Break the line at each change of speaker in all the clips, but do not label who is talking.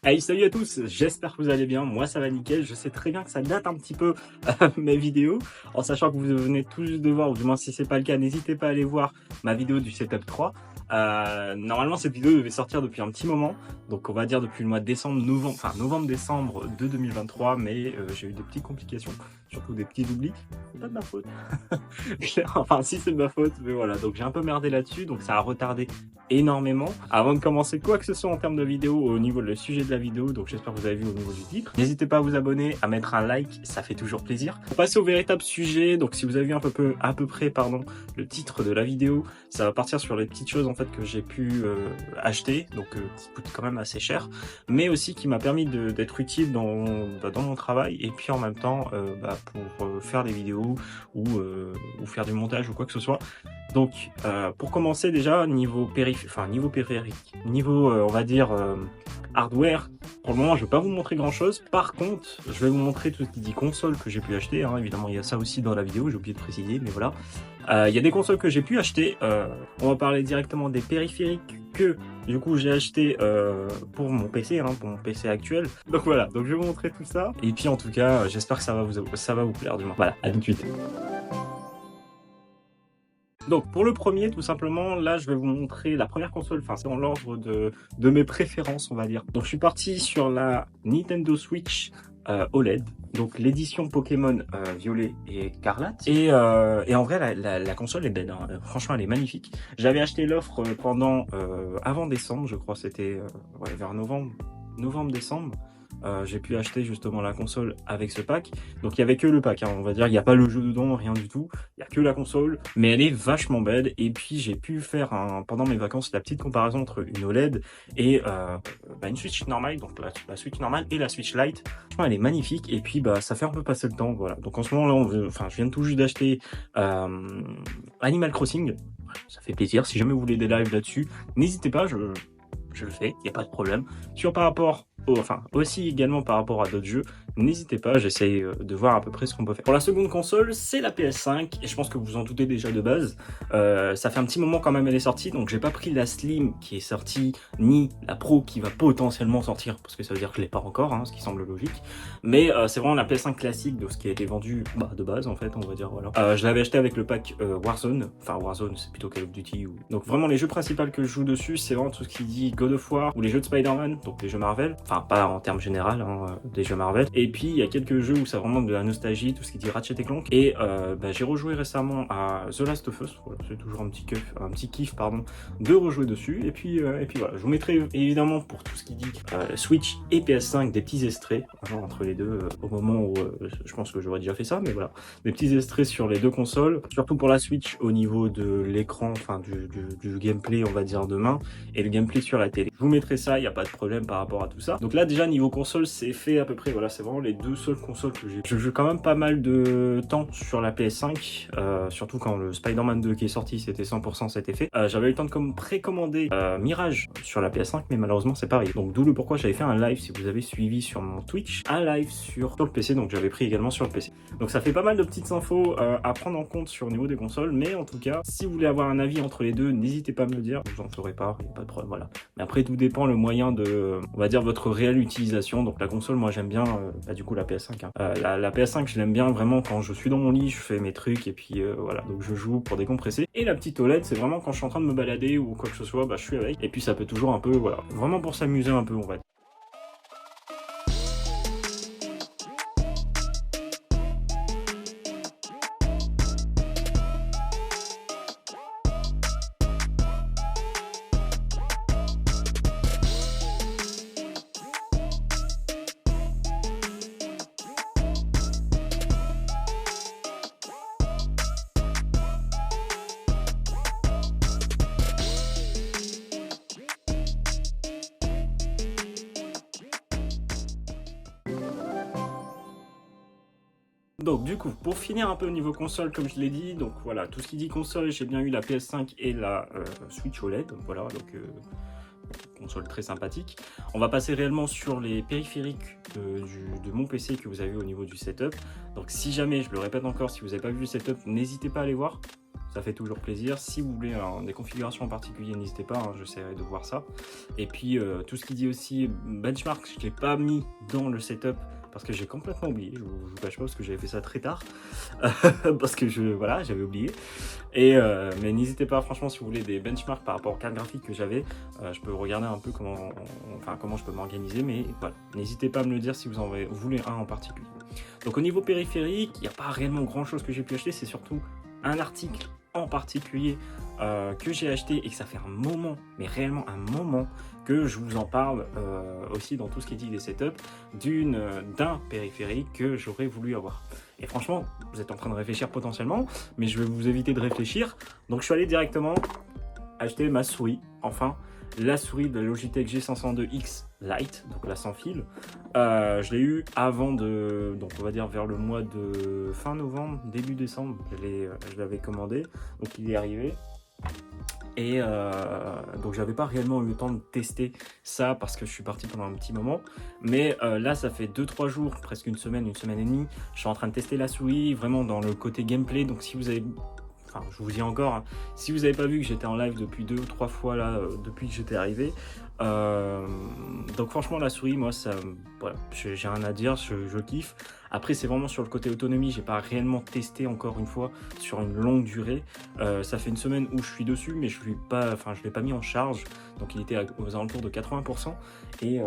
Hey, salut à tous, j'espère que vous allez bien, moi ça va nickel, je sais très bien que ça date un petit peu mes vidéos, en sachant que vous venez tout juste de voir, ou du moins si c'est pas le cas, n'hésitez pas à aller voir ma vidéo du Setup 3. Normalement cette vidéo devait sortir depuis un petit moment, donc on va dire depuis le mois de décembre, novembre, enfin novembre-décembre de 2023, mais j'ai eu des petites complications, surtout des petits oublis, c'est pas de ma faute. Enfin si c'est de ma faute, mais voilà, donc j'ai un peu merdé là-dessus, donc ça a retardé énormément. Avant de commencer quoi que ce soit en termes de vidéo, au niveau le sujet de la vidéo, donc j'espère que vous avez vu au niveau du titre, n'hésitez pas à vous abonner, à mettre un like, ça fait toujours plaisir. Pour passer au véritable sujet, donc si vous avez vu à peu près le titre de la vidéo, ça va partir sur les petites choses en fait que j'ai pu acheter, donc qui coûtent quand même assez cher, mais aussi qui m'a permis d'être utile dans mon travail, et puis en même temps pour faire des vidéos ou faire du montage ou quoi que ce soit. Donc, pour commencer déjà, niveau périphérique, niveau, on va dire, hardware, pour le moment, je vais pas vous montrer grand-chose. Par contre, je vais vous montrer tout ce qui dit console que j'ai pu acheter, hein. Évidemment, il y a ça aussi dans la vidéo, j'ai oublié de préciser, mais voilà. Il y a des consoles que j'ai pu acheter. On va parler directement des périphériques que, du coup, j'ai acheté pour mon PC, hein, pour mon PC actuel. Donc voilà, donc je vais vous montrer tout ça. Et puis, en tout cas, j'espère que ça va vous plaire, du moins. Voilà, à tout de suite. Donc pour le premier, tout simplement, là je vais vous montrer la première console, enfin c'est dans l'ordre de mes préférences on va dire. Donc je suis parti sur la Nintendo Switch OLED, donc l'édition Pokémon Violet et Écarlate. Et en vrai la console est belle, hein. Franchement elle est magnifique. J'avais acheté l'offre pendant avant décembre, je crois c'était ouais, vers novembre-décembre. J'ai pu acheter justement la console avec ce pack. Donc il y avait que le pack, hein, on va dire, il n'y a pas le jeu dedans, rien du tout. Il n'y a que la console, mais elle est vachement belle. Et puis j'ai pu faire pendant mes vacances la petite comparaison entre une OLED et une Switch normale, donc la Switch normale et la Switch Lite. Franchement, elle est magnifique. Et puis ça fait un peu passer le temps, voilà. Donc en ce moment là, je viens tout juste d'acheter Animal Crossing. Ça fait plaisir. Si jamais vous voulez des lives là-dessus, n'hésitez pas, je le fais, il n'y a pas de problème. Aussi également par rapport à d'autres jeux, n'hésitez pas, j'essaye de voir à peu près ce qu'on peut faire. Pour la seconde console, c'est la PS5, et je pense que vous en doutez déjà de base. Ça fait un petit moment quand même elle est sortie, donc j'ai pas pris la Slim qui est sortie, ni la Pro qui va potentiellement sortir, parce que ça veut dire que je l'ai pas encore, hein, ce qui semble logique. Mais c'est vraiment la PS5 classique de ce qui a été vendu de base en fait, on va dire, voilà. Je l'avais acheté avec le pack Warzone, enfin Warzone c'est plutôt Call of Duty. Donc vraiment les jeux principaux que je joue dessus, c'est vraiment tout ce qui dit God of War, ou les jeux de Spider-Man, donc les jeux Marvel, enfin pas en termes général, hein, des jeux Marvel. Et puis il y a quelques jeux où ça vraiment de la nostalgie, tout ce qui dit Ratchet et Clank. Et j'ai rejoué récemment à The Last of Us, voilà, c'est toujours un petit kiff de rejouer dessus. Et puis voilà, je vous mettrai évidemment pour tout ce qui dit Switch et PS5 des petits extraits entre les deux au moment où je pense que j'aurais déjà fait ça, mais voilà, des petits extraits sur les deux consoles, surtout pour la Switch au niveau de l'écran, enfin du gameplay on va dire de main, et le gameplay sur la télé. Je vous mettrai ça, il n'y a pas de problème par rapport à tout ça. Donc là déjà niveau console c'est fait à peu près, voilà, c'est vraiment les deux seules consoles que j'ai. Je joue quand même pas mal de temps sur la PS5, surtout quand le Spider-Man 2 qui est sorti c'était 100% cet effet. J'avais eu le temps de précommander Mirage sur la PS5, mais malheureusement c'est pareil. Donc d'où le pourquoi j'avais fait un live, si vous avez suivi sur mon Twitch, un live sur le PC, donc j'avais pris également sur le PC. Donc ça fait pas mal de petites infos à prendre en compte sur le niveau des consoles, mais en tout cas, si vous voulez avoir un avis entre les deux, n'hésitez pas à me le dire, j'en ferai part, il n'y a pas de problème, voilà. Mais après, tout dépend le moyen de, on va dire, votre réelle utilisation. Donc la console, moi j'aime bien, du coup la PS5. Hein. La PS5, je l'aime bien vraiment quand je suis dans mon lit, je fais mes trucs, et puis voilà, donc je joue pour décompresser. Et la petite OLED, c'est vraiment quand je suis en train de me balader ou quoi que ce soit, je suis avec. Et puis ça peut toujours un peu, voilà, vraiment pour s'amuser un peu, on va dire. Donc du coup, pour finir un peu au niveau console, comme je l'ai dit, donc voilà, tout ce qui dit console, j'ai bien eu la PS5 et la Switch OLED, voilà, donc console très sympathique. On va passer réellement sur les périphériques de mon PC que vous avez au niveau du setup. Donc si jamais, je le répète encore, si vous n'avez pas vu le setup, n'hésitez pas à aller voir. ça fait toujours plaisir. Si vous voulez des configurations en particulier, n'hésitez pas, hein, j'essaierai de voir ça. Et puis tout ce qui dit aussi benchmark, je ne l'ai pas mis dans le setup parce que j'ai complètement oublié, je vous cache pas, parce que j'avais fait ça très tard, parce que voilà, j'avais oublié. Mais n'hésitez pas, franchement, si vous voulez des benchmarks par rapport aux cartes graphiques que j'avais, je peux regarder un peu comment je peux m'organiser, mais voilà, n'hésitez pas à me le dire si vous en voulez un en particulier. Donc au niveau périphérique, il n'y a pas réellement grand chose que j'ai pu acheter, c'est surtout un article en particulier que j'ai acheté et que ça fait un moment, mais réellement un moment, que je vous en parle aussi dans tout ce qui est dit des setups, d'un périphérique que j'aurais voulu avoir. Et franchement, vous êtes en train de réfléchir potentiellement, mais je vais vous éviter de réfléchir. Donc je suis allé directement acheter ma souris, enfin, la souris de la Logitech G502X Lite, donc la sans fil. Je l'ai eu avant donc on va dire vers le mois de fin novembre, début décembre, je l'avais commandé, donc il est arrivé. Et donc j'avais pas réellement eu le temps de tester ça parce que je suis parti pendant un petit moment, mais là ça fait 2-3 jours, presque une semaine et demie, je suis en train de tester la souris vraiment dans le côté gameplay. Donc si vous avez, enfin je vous dis encore, hein, si vous n'avez pas vu que j'étais en live depuis 2 ou 3 fois là depuis que j'étais arrivé, donc franchement la souris, moi ça, voilà, j'ai rien à dire, je kiffe. Après c'est vraiment sur le côté autonomie, j'ai pas réellement testé encore une fois sur une longue durée. Ça fait une semaine où je suis dessus, mais je l'ai pas mis en charge, donc il était aux alentours de 80%. Et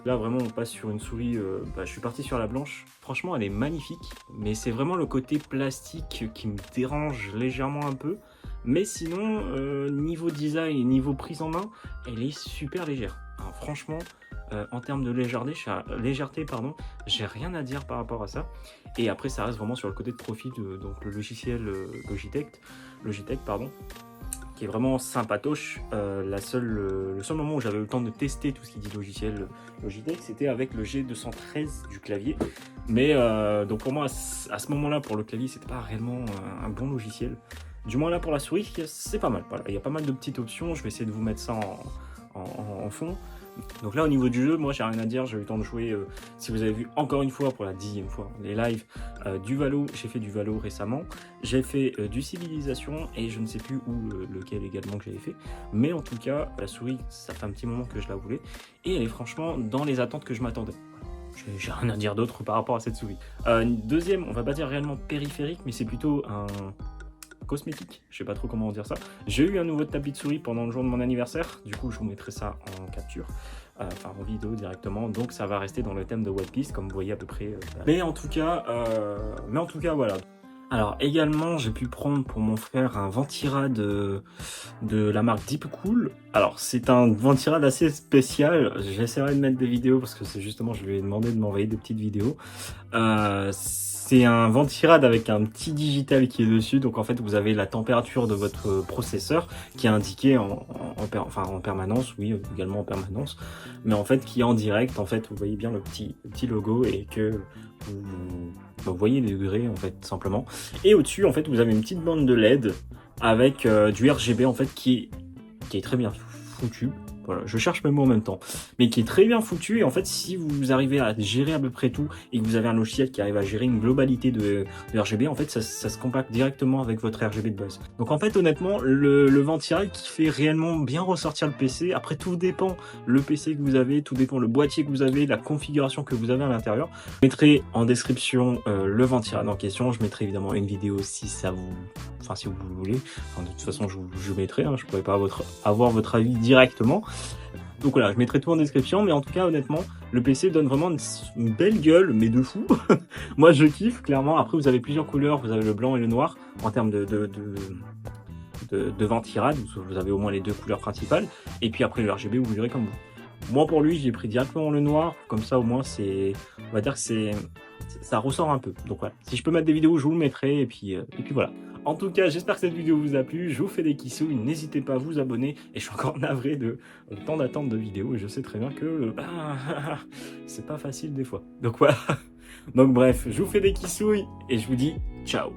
là vraiment on passe sur une souris, je suis parti sur la blanche. Franchement elle est magnifique, mais c'est vraiment le côté plastique qui me dérange légèrement un peu. Mais sinon, niveau design et niveau prise en main, elle est super légère. Hein, franchement, en termes de légèreté, j'ai rien à dire par rapport à ça. Et après, ça reste vraiment sur le côté de profil, donc le logiciel Logitech, qui est vraiment sympatoche. Le seul moment où j'avais eu le temps de tester tout ce qui dit logiciel Logitech, c'était avec le G213 du clavier. Mais donc pour moi, à ce moment-là, pour le clavier, c'était pas réellement un bon logiciel. Du moins là pour la souris, c'est pas mal. Voilà, il y a pas mal de petites options, je vais essayer de vous mettre ça en fond. Donc là au niveau du jeu, moi j'ai rien à dire, j'ai eu le temps de jouer, si vous avez vu encore une fois pour la 10e fois les lives, du Valo, j'ai fait du Valo récemment, j'ai fait du Civilisation et je ne sais plus où lequel également que j'avais fait, mais en tout cas la souris, ça fait un petit moment que je la voulais et elle est franchement dans les attentes que je m'attendais. J'ai rien à dire d'autre par rapport à cette souris. Deuxième, on va pas dire réellement périphérique, mais c'est plutôt un cosmétique, je sais pas trop comment dire ça. J'ai eu un nouveau tapis de souris pendant le jour de mon anniversaire, du coup je vous mettrai ça en capture, en vidéo directement, donc ça va rester dans le thème de One Piece comme vous voyez à peu près. Mais en tout cas voilà. Alors également j'ai pu prendre pour mon frère un Ventirad de la marque Deepcool. Alors c'est un Ventirad assez spécial, j'essaierai de mettre des vidéos parce que c'est justement, je lui ai demandé de m'envoyer des petites vidéos. C'est un Ventirad avec un petit digital qui est dessus, donc en fait vous avez la température de votre processeur qui est indiquée en permanence, oui également en permanence, mais en fait qui est en direct, en fait vous voyez bien le petit logo et que vous voyez les degrés en fait simplement. Et au-dessus en fait vous avez une petite bande de LED avec du RGB en fait qui est très bien foutu. Voilà, je cherche mes mots en même temps, mais qui est très bien foutu. Et en fait, si vous arrivez à gérer à peu près tout et que vous avez un logiciel qui arrive à gérer une globalité de RGB, en fait, ça se compacte directement avec votre RGB de base. Donc en fait, honnêtement, le Ventirad qui fait réellement bien ressortir le PC. Après, tout dépend le PC que vous avez, tout dépend le boîtier que vous avez, la configuration que vous avez à l'intérieur. Je mettrai en description le Ventirad en question. Je mettrai évidemment une vidéo si ça vous... Enfin, si vous le voulez. Enfin, de toute façon, je mettrai. Hein, je ne pourrais pas avoir votre avis directement. Donc voilà, je mettrai tout en description, mais en tout cas, honnêtement, le PC donne vraiment une belle gueule, mais de fou. Moi, je kiffe, clairement. Après, vous avez plusieurs couleurs, vous avez le blanc et le noir, en termes de Ventirad, vous avez au moins les deux couleurs principales, et puis après, le RGB, vous verrez comme vous. Moi, pour lui, j'ai pris directement le noir, comme ça, au moins, on va dire que ça ressort un peu. Donc voilà, si je peux mettre des vidéos, je vous le mettrai, et puis voilà. En tout cas, j'espère que cette vidéo vous a plu. Je vous fais des kissouilles. N'hésitez pas à vous abonner. Et je suis encore navré de temps d'attente de vidéos. Et je sais très bien que c'est pas facile des fois. Donc voilà. Donc bref, je vous fais des kissouilles. Et je vous dis ciao.